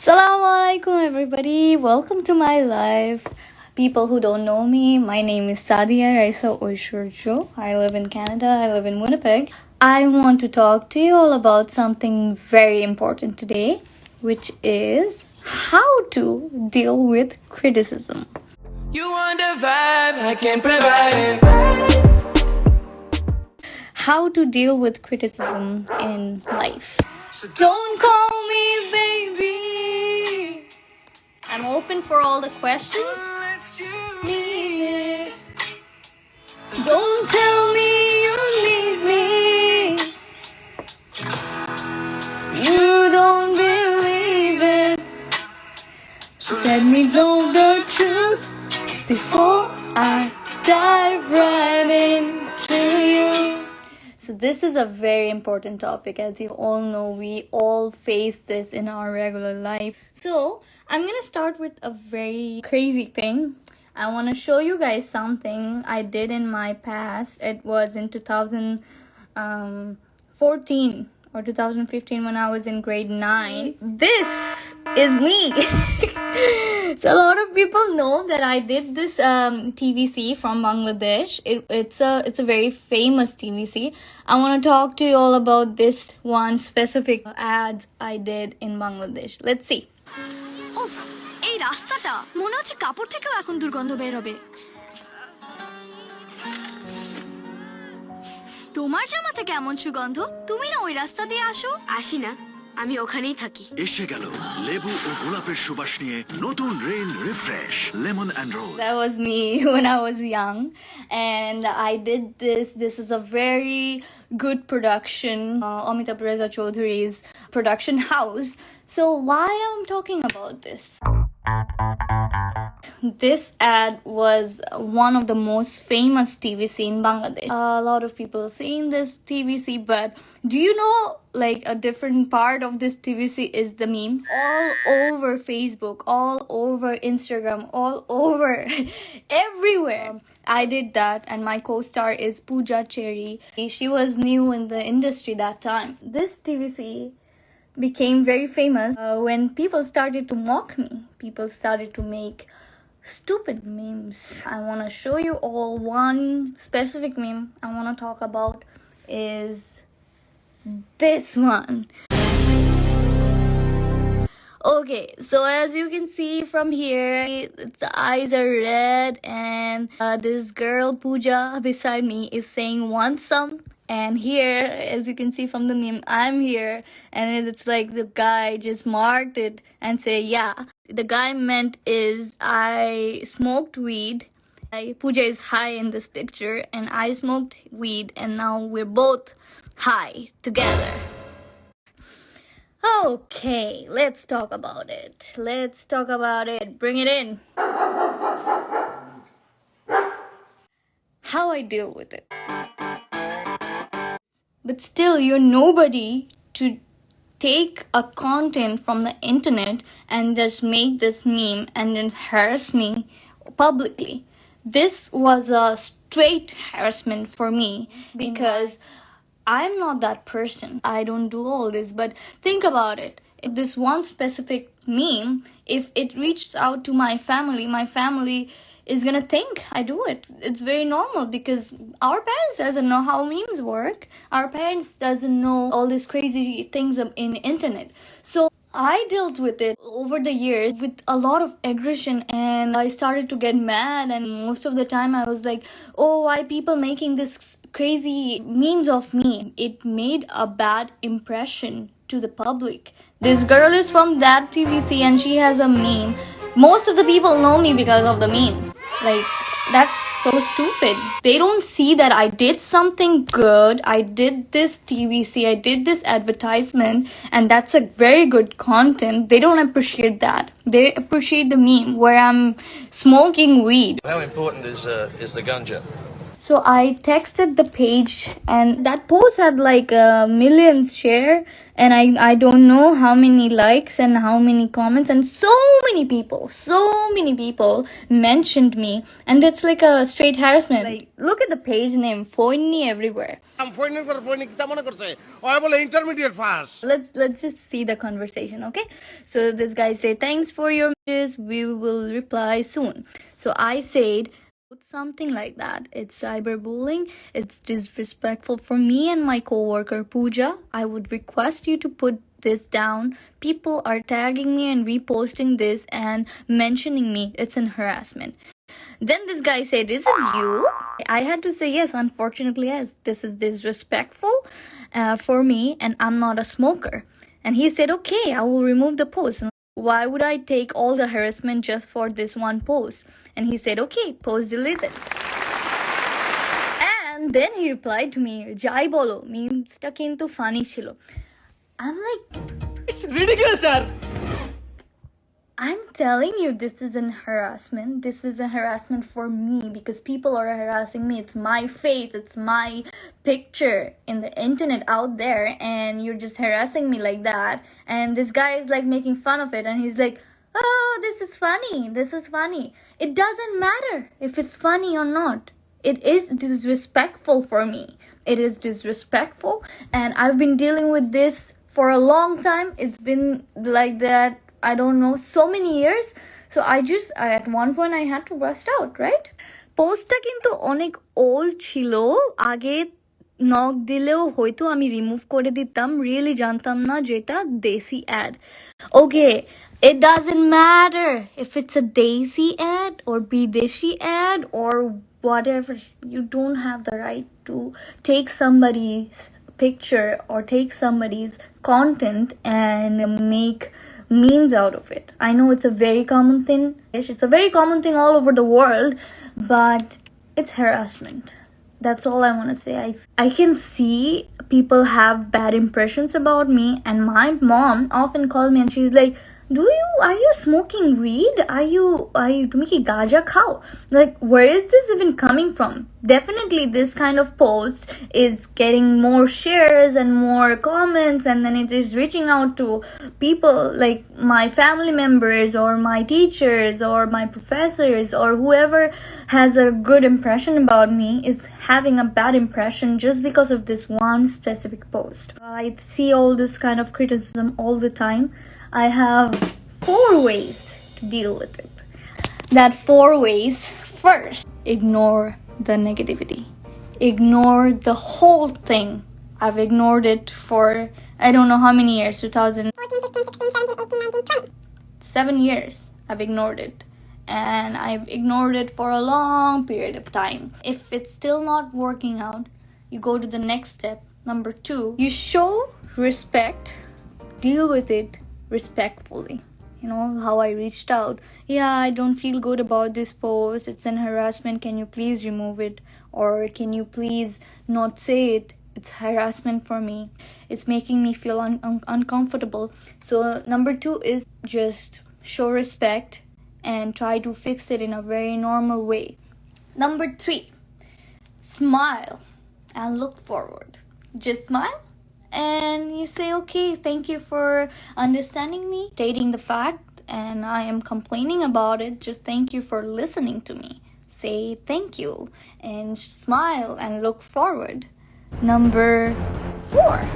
Assalamu alaikum everybody, welcome to my life. People who don't know me, my name is Raisa Aysarja. I live in Canada, I live in Winnipeg. I want to talk to you all about something very important today, which is how to deal with criticism. You want the vibe, I can provide it. How to deal with criticism in life. So don't call me baby. I'm open for all the questions. Please. Don't tell me you need me. You don't believe it. Let me know the truth before I dive right into you. So this is a very important topic. As you all know, we all face this in our regular life. So I'm gonna start with a very crazy thing. I want to show you guys something I did in my past. It was in 2014 or 2015 when I was in grade 9. This is me. So a lot of people know that I did this TVC from Bangladesh. It's a very famous TVC. I want to talk to you all about this one specific ads I did in Bangladesh. Let's see. উফ, এই রাস্তাটা মনে হচ্ছে কাপড় থেকেও এখন দুর্গন্ধ বের হবে। তোমার জামা থেকে এমন সুগন্ধ, তুমি না ওই রাস্তা দিয়ে আসো? আসি না, আমি ওখানেই থাকি। এসে গেল লেবু ও গোলাপের সুবাস নিয়ে নতুন rain refresh lemon and rose. That was me when I was young, and I did this. This is a very good production, Amitabh Raisa Chaudhury's production house. So why I'm talking about this? This ad was one of the most famous TVC in Bangladesh. A lot of people seen this TVC, but do you know like a different part of this TVC is the memes? All over Facebook, all over Instagram, all over everywhere. I did that, and my co-star is Puja. She was new in the industry that time. This TVC became very famous when people started to mock me. People started to make stupid memes. I want to show you all one specific meme I want to talk about is this one. Okay, so as you can see from here, the eyes are red, and this girl Puja beside me is saying want some. And here, as you can see from the meme, I'm here, and it's like the guy just marked it and say, yeah. The guy meant is I smoked weed. Puja is high in this picture, and I smoked weed, and now we're both high together. Okay, let's talk about it. Let's talk about it. Bring it in. How I deal with it. But still, you're nobody to take a content from the internet and just make this meme and then harass me publicly. This was a straight harassment for me because I'm not that person. I don't do all this, but think about it. If this one specific meme, if it reaches out to my family is gonna think I do it. It's very normal because our parents doesn't know how memes work. Our parents doesn't know all these crazy things in internet. So I dealt with it over the years with a lot of aggression, and I started to get mad, and most of the time I was like, oh, why people making this crazy memes of me? It made a bad impression to the public. This girl is from that TVC and she has a meme. Most of the people know me because of the meme. Like, that's so stupid. They don't see that I did something good. I did this TVC, I did this advertisement, and that's a very good content. They don't appreciate that. They appreciate the meme where I'm smoking weed. How important is the ganja? So I texted the page, and that post had like millions share, and I don't know how many likes and how many comments, and so many people mentioned me, and that's like a straight harassment. Like, look at the page name, Foini everywhere. Let's just see the conversation, okay? So this guy said, thanks for your messages, we will reply soon. So I said something like that. It's cyberbullying. It's disrespectful for me and my coworker Puja. I would request you to put this down. People are tagging me and reposting this and mentioning me. It's an harassment. Then this guy said, is it you? I had to say yes, unfortunately, yes. This is disrespectful for me, and I'm not a smoker. And he said, okay, I will remove the post. Why would I take all the harassment just for this one post? And he said, okay, post deleted. And then he replied to me, Jai bolo, memeটা কিন্তু funny ছিল. I'm like, it's ridiculous, sir. I'm telling you, this is an harassment. This is a harassment for me because people are harassing me. It's my face, it's my picture in the internet out there, and you're just harassing me like that. And this guy is like making fun of it, and he's like, oh, this is funny. This is funny. It doesn't matter if it's funny or not. It is disrespectful for me. It is disrespectful, and I've been dealing with this for a long time. It's been like that, I don't know, so many years. So at one point I had to rust out, right? পোস্টটা কিন্তু অনেক old ছিল, আগে knock দিলেও হয়তো আমি remove করে দিতাম, রিয়েলি জানতাম না যেটা দেশি ad. Okay, it doesn't matter if it's a desi ad or bideshi ad or whatever. You don't have the right to take somebody's picture or take somebody's content and make memes out of it. I know it's a very common thing. It's a very common thing all over the world, but it's harassment. That's all I want to say. I can see people have bad impressions about me, and my mom often calls me and she's like, are you smoking weed? Are you Tumi ki gaja khao? Like, where is this even coming from? Definitely this kind of post is getting more shares and more comments, and then it is reaching out to people like my family members or my teachers or my professors, or whoever has a good impression about me is having a bad impression just because of this one specific post. I see all this kind of criticism all the time. I have 4 ways to deal with it. That 4 ways: first, ignore the negativity. Ignore the whole thing. I've ignored it for I don't know how many years, 2014, 15, 16, 17, 18, 19, 20. 7 years I've ignored it. And I've ignored it for a long period of time. If it's still not working out, you go to the next step. Number 2, you show respect, deal with it respectfully. You know how I reached out. Yeah, I don't feel good about this post. It's an harassment. Can you please remove it? Or can you please not say it? It's harassment for me. It's making me feel uncomfortable. So number 2 is just show respect and try to fix it in a very normal way. Number 3, smile and look forward. Just smile and you say, okay, thank you for understanding me, stating the fact, and I am complaining about it. Just thank you for listening to me. Say thank you and smile and look forward. Number 4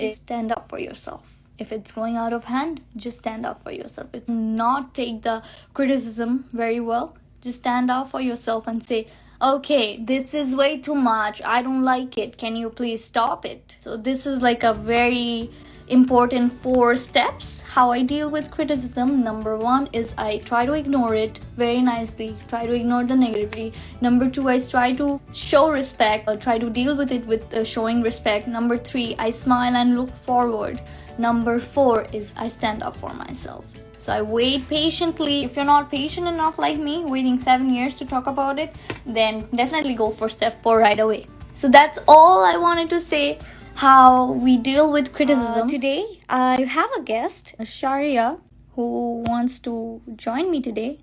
is stand up for yourself. If it's going out of hand, just stand up for yourself. It's not take the criticism very well. Just stand up for yourself and say, okay, this is way too much. I don't like it. Can you please stop it? So this is like a very important 4 steps how I deal with criticism. Number 1 is I try to ignore it very nicely, try to ignore the negativity. Number 2, I try to show respect, try to deal with it with showing respect. Number 3, I smile and look forward. Number 4 is I stand up for myself. So I wait patiently. If you're not patient enough like me, waiting 7 years to talk about it, then definitely go for step 4 right away. So that's all I wanted to say, how we deal with criticism. Today, I have a guest, Sharia, who wants to join me today.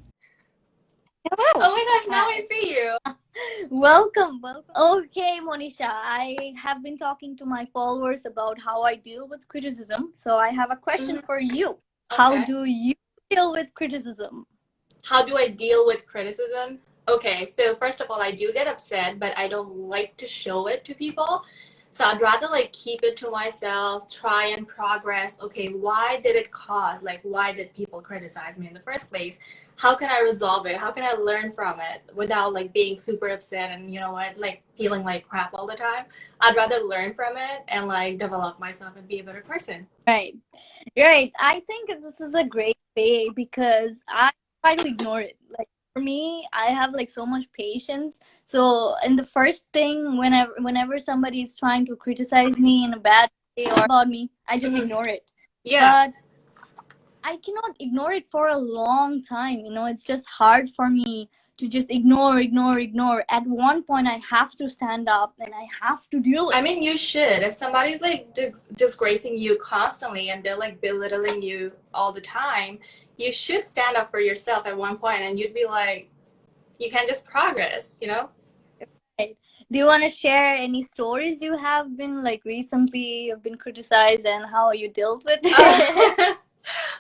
Hello. Oh my gosh, now Hi. I see you. Welcome, welcome. Okay, Monisha, I have been talking to my followers about how I deal with criticism. So I have a question for you. How Okay. do you deal with criticism? How do I deal with criticism? Okay, so first of all, I do get upset, but I don't like to show it to people. So I'd rather like keep it to myself, try and progress. Okay, why did it cause? Like, why did people criticize me in the first place? How can I resolve it? How can I learn from it without like being super upset and you know what, like feeling like crap all the time? I'd rather learn from it and like develop myself and be a better person. Right. Right. I think this is a great way because I try to ignore it. Like for me, I have like so much patience. So in the first thing, whenever somebody is trying to criticize me in a bad way or about me, I just ignore it. Yeah. But I cannot ignore it for a long time. It's just hard for me to just ignore. At one point, I have to stand up and I have to deal with I it. mean, you should. If somebody's like disgracing you constantly and they're like belittling you all the time, you should stand up for yourself at one point and you'd be like, you can just progress, you know? Right. Do you want to share any stories you have been like recently you've been criticized and how you dealt with it?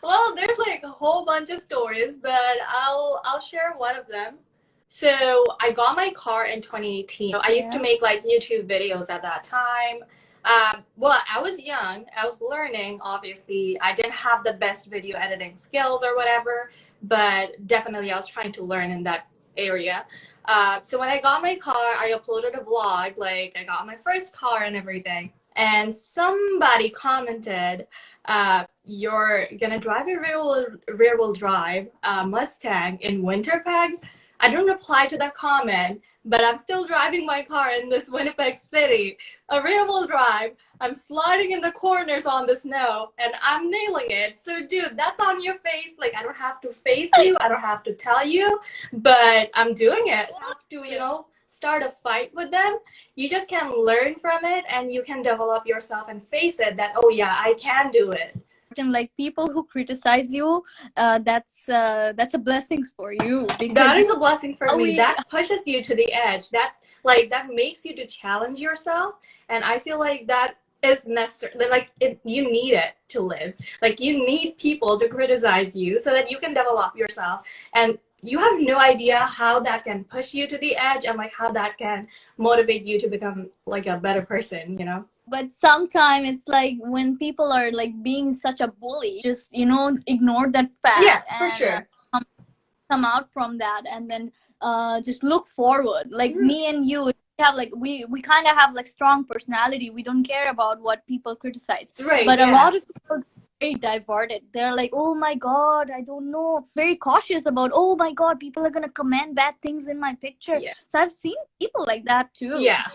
Well, there's like a whole bunch of stories, but I'll share one of them. So I got my car in 2018. I used to Yeah. make like YouTube videos at that time. Well, I was young. I was learning, obviously. I didn't have the best video editing skills or whatever, but definitely I was trying to learn in that area. So when I got my car, I uploaded a vlog, like I got my first car and everything. And somebody commented, you're gonna drive a rear wheel drive Mustang in Winnipeg. I didn't reply to that comment, but I'm still driving my car in this Winnipeg city, a rear wheel drive. I'm sliding in the corners on the snow, and I'm nailing it. So, dude, that's on your face. Like, I don't have to face you. I don't have to tell you, but I'm doing it. I have to, start a fight with them. You just can learn from it, and you can develop yourself and face it. That oh yeah, I can do it. And like people who criticize you, that's a blessing for you because That is a blessing for me. we That pushes you to the edge. That makes you to challenge yourself, and I feel like that is necessary. Like you need it to live. Like you need people to criticize you so that you can develop yourself, and you have no idea how that can push you to the edge and like how that can motivate you to become like a better person. but sometimes it's like when people are like being such a bully, just ignore that fact Yeah, for and sure. come out from that and then just look forward like me and you have like we kind of have like strong personality. We don't care about what people criticize, Right. but Yeah. a lot of people are very diverted. They're like, oh my god, I don't know, very cautious about, oh my god, people are gonna comment bad things in my picture. Yeah. So I've seen people like that too. Yeah.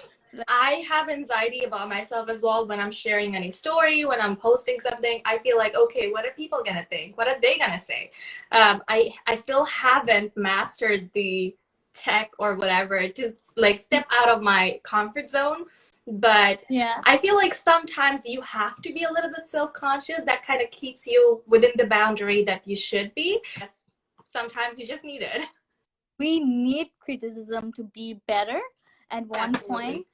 I have anxiety about myself as well when I'm sharing any story, when I'm posting something. I feel like, okay, what are people gonna think? What are they gonna say? I still haven't mastered the tech or whatever to like step out of my comfort zone. But Yeah. I feel like sometimes you have to be a little bit self-conscious. That kind of keeps you within the boundary that you should be. Sometimes you just need it. We need criticism to be better at one Absolutely. point.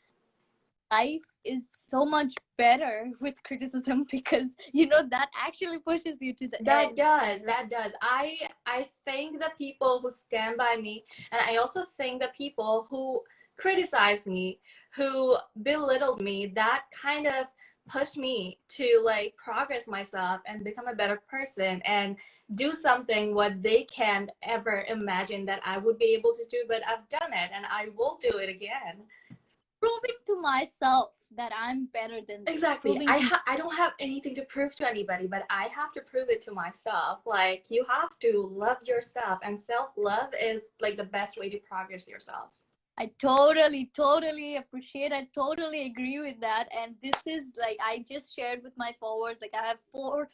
Life is so much better with criticism because that actually pushes you to the edge. That does. I thank the people who stand by me, and I also thank the people who criticize me, who belittled me. That kind of pushed me to like progress myself and become a better person and do something what they can't ever imagine that I would be able to do, but I've done it and I will do it again. Proving to myself that I'm better than this. Exactly. Proving I don't have anything to prove to anybody, but I have to prove it to myself. Like you have to love yourself, and self-love is like the best way to progress yourselves. I totally appreciate. I totally agree with that. And this is like I just shared with my followers. Like I have four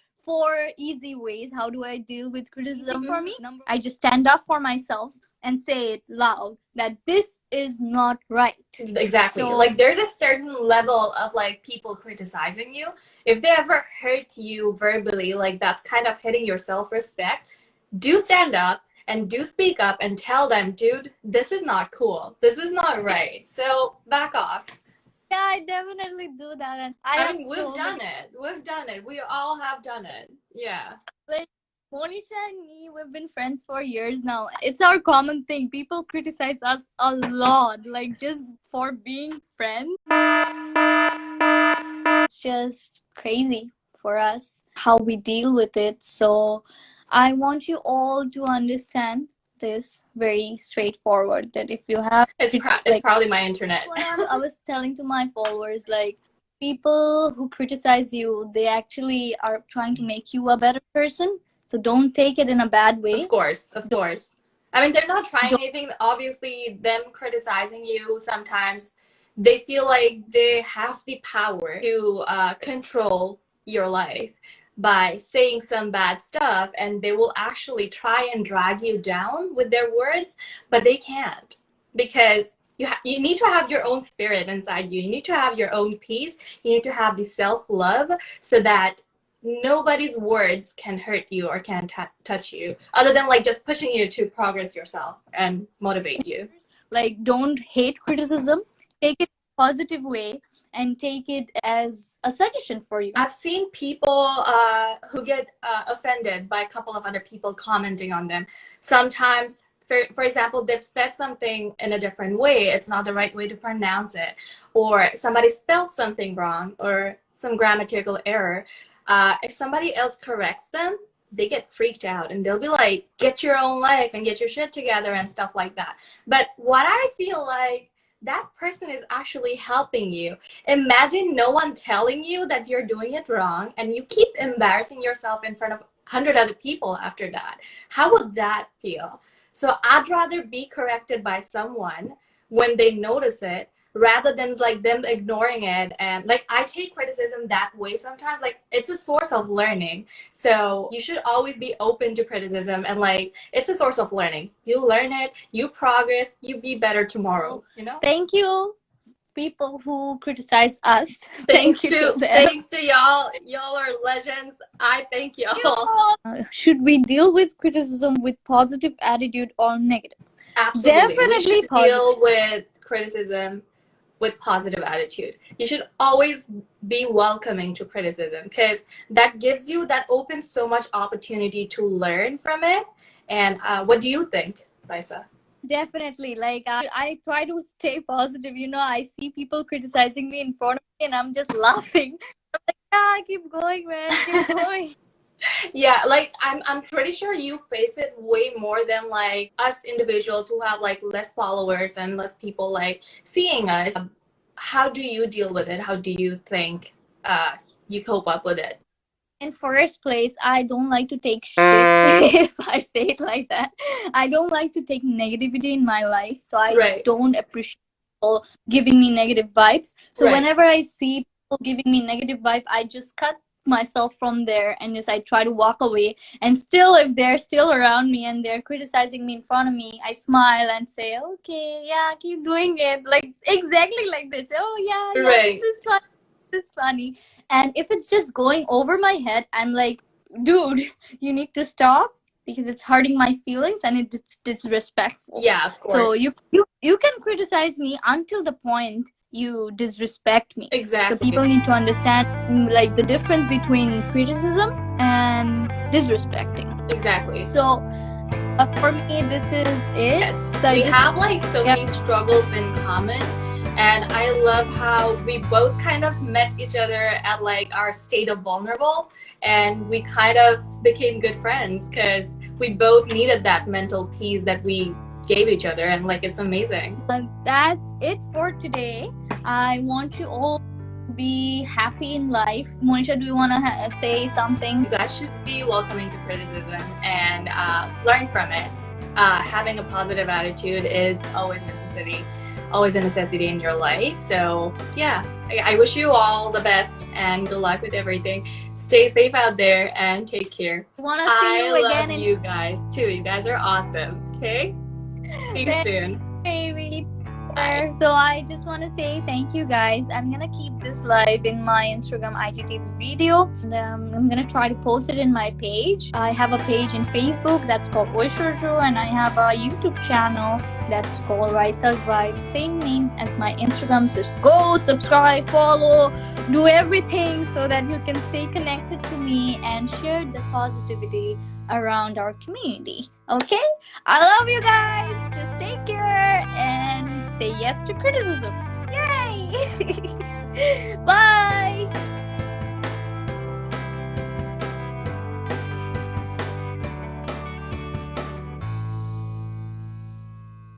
easy ways. How do I deal with criticism? For me, I just stand up for myself and say it loud that this is not right. Exactly. So, like there's a certain level of like people criticizing you. If they ever hurt you verbally, like that's kind of hitting your self-respect, do stand up and do speak up and tell them, dude, this is not cool. This is not right. So back off. Yeah, I definitely do that, and I mean, we've done it. We've done it. We all have done it. Yeah. like Monisha and me, we've been friends for years now. It's our common thing. People criticize us a lot, like just for being friends. It's just crazy for us how we deal with it. So I want you all to understand this very straightforward, that if you have It's probably my internet. what I was telling to my followers, like, people who criticize you, they actually are trying to make you a better person. So don't take it in a bad way. Of course. I mean, they're not trying anything. Obviously, them criticizing you, sometimes they feel like they have the power to control your life by saying some bad stuff, and they will actually try and drag you down with their words, but they can't, because you need to have your own spirit inside you. You need to have your own peace. You need to have the self-love, so that nobody's words can hurt you or can touch you, other than like just pushing you to progress yourself and motivate you. Like, don't hate criticism. Take it in a positive way and take it as a suggestion for you. I've seen people who get offended by a couple of other people commenting on them. Sometimes, for example, they've said something in a different way. It's not the right way to pronounce it. Or somebody spelled something wrong, or some grammatical error. If somebody else corrects them, they get freaked out and they'll be like, get your own life and get your shit together and stuff like that. But what I feel like, that person is actually helping you. Imagine no one telling you that you're doing it wrong, and you keep embarrassing yourself in front of 100 other people after that. How would that feel? So I'd rather be corrected by someone when they notice it, rather than like them ignoring it. And like, I take criticism that way sometimes. Like, it's a source of learning. So you should always be open to criticism, and like, it's a source of learning. You learn it, you progress, you be better tomorrow, you know? Thank you, people who criticize us. Thanks Thank you to y'all. Y'all are legends. I thank y'all. Should we deal with criticism with positive attitude or negative? Absolutely. Definitely We should positive. deal with criticism with positive attitude. You should always be welcoming to criticism, because that gives you, that opens so much opportunity to learn from it. And what do you think, Raisa? Definitely. Like, I try to stay positive. You know, I see people criticizing me in front of me and I'm just laughing. I'm like, yeah, keep going, man, keep going. Yeah, like, I'm pretty sure you face it way more than like us individuals who have like less followers and less people like seeing us. How do you deal with it? How do you think you cope up with it? In first place, I don't like to take shit, if I say it like that. I don't like to take negativity in my life, so I don't appreciate people giving me negative vibes. So whenever I see people giving me negative vibe, I just cut myself from there and just I try to walk away. And still, if they're still around me and they're criticizing me in front of me, I smile and say, okay, yeah, keep doing it, like exactly like this. Oh yeah, this is fun. This is funny. And if it's just going over my head, I'm like, dude, you need to stop, because it's hurting my feelings and it's disrespectful. Yeah, of course. So you can criticize me until the point you disrespect me. Exactly. So people need to understand like the difference between criticism and disrespecting. Exactly. So for me, this is it. Yes. So we have like so many struggles in common. And I love how we both kind of met each other at like our state of vulnerable, and we kind of became good friends because we both needed that mental peace that we gave each other, and like, it's amazing. That's it for today. I want you all to be happy in life. Monisha, do you want to say something? You guys should be welcoming to criticism and learn from it. Having a positive attitude is always a necessity in your life. So yeah, I wish you all the best and good luck with everything. Stay safe out there and take care. I want to see you again. I love you guys too. You guys are awesome. Okay? See you soon. Baby. Bye. So I just want to say thank you guys. I'm gonna keep this live in my Instagram IGTV video, and I'm gonna try to post it in my page. I have a page in Facebook that's called Aysarja, and I have a YouTube channel that's called Raisa's Vibe, same name as my Instagram. So just go subscribe, follow, do everything so that you can stay connected to me and share the positivity around our community. Okay? I love you guys. Just take care and say yes to criticism. Yay! Bye!